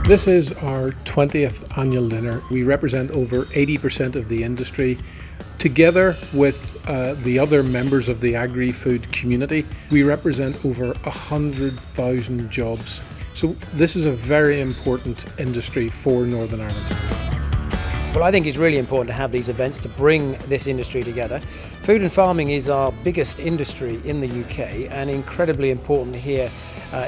This is our 20th annual dinner. We represent over 80% of the industry. Together with the other members of the agri-food community, we represent over 100,000 jobs. So this is a very important industry for Northern Ireland. Well, I think it's really important to have these events to bring this industry together. Food and farming is our biggest industry in the UK and incredibly important here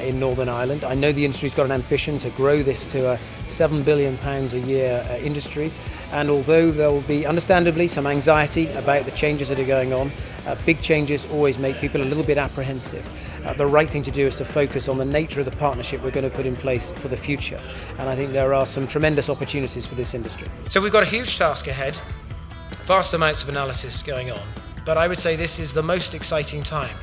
in Northern Ireland. I know the industry's got an ambition to grow this to a £7 billion a year industry, and although there will be understandably some anxiety about the changes that are going on, big changes always make people a little bit apprehensive. The right thing to do is to focus on the nature of the partnership we're going to put in place for the future, and I think there are some tremendous opportunities for this industry. So we've got a huge task ahead, vast amounts of analysis going on, but I would say this is the most exciting time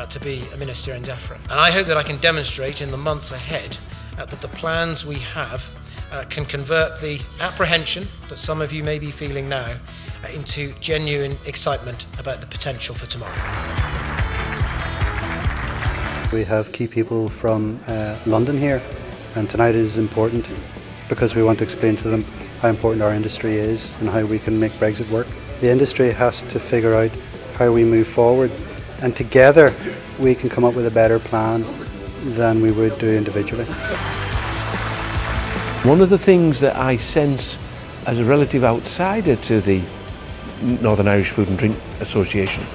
to be a Minister in DEFRA. And I hope that I can demonstrate in the months ahead that the plans we have can convert the apprehension that some of you may be feeling now into genuine excitement about the potential for tomorrow. We have key people from London here, and tonight is important because we want to explain to them how important our industry is and how we can make Brexit work. The industry has to figure out how we move forward, and together we can come up with a better plan than we would do individually. One of the things that I sense as a relative outsider to the Northern Irish Food and Drink Association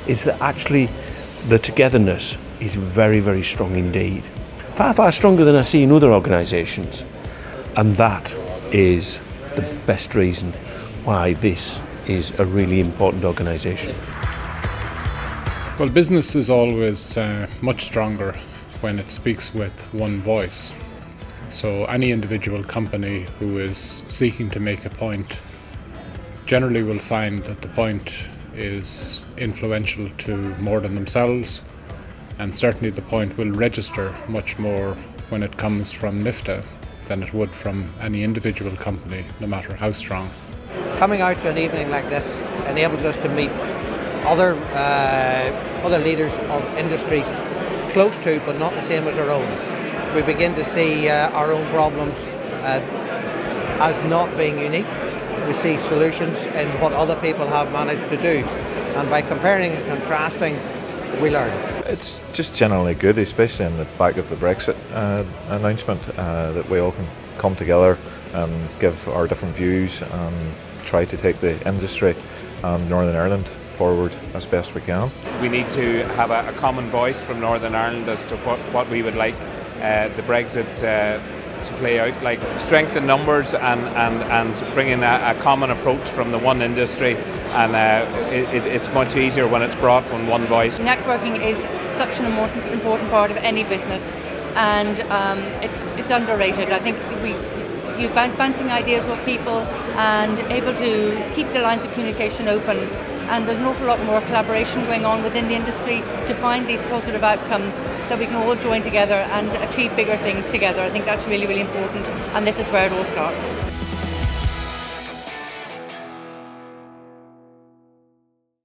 is that actually the togetherness is very, very strong indeed. Far, far stronger than I see in other organisations. And that is the best reason why this is a really important organisation. Well, business is always much stronger when it speaks with one voice. So any individual company who is seeking to make a point generally will find that the point is influential to more than themselves, and certainly the point will register much more when it comes from NIFDA than it would from any individual company, no matter how strong. Coming out to an evening like this enables us to meet other leaders of industries close to but not the same as our own. We begin to see our own problems as not being unique. We see solutions in what other people have managed to do, and by comparing and contrasting we learn. It's just generally good, especially in the back of the Brexit announcement, that we all can come together and give our different views and try to take the industry and Northern Ireland forward as best we can. We need to have a common voice from Northern Ireland as to what we would like the Brexit to play out, like strength in numbers and bring in a common approach from the one industry, and it's much easier when it's brought on one voice. Networking is such an important part of any business, and it's underrated. I think you're bouncing ideas off people and able to keep the lines of communication open, and there's an awful lot more collaboration going on within the industry to find these positive outcomes that we can all join together and achieve bigger things together. I think that's really, really important, and this is where it all starts.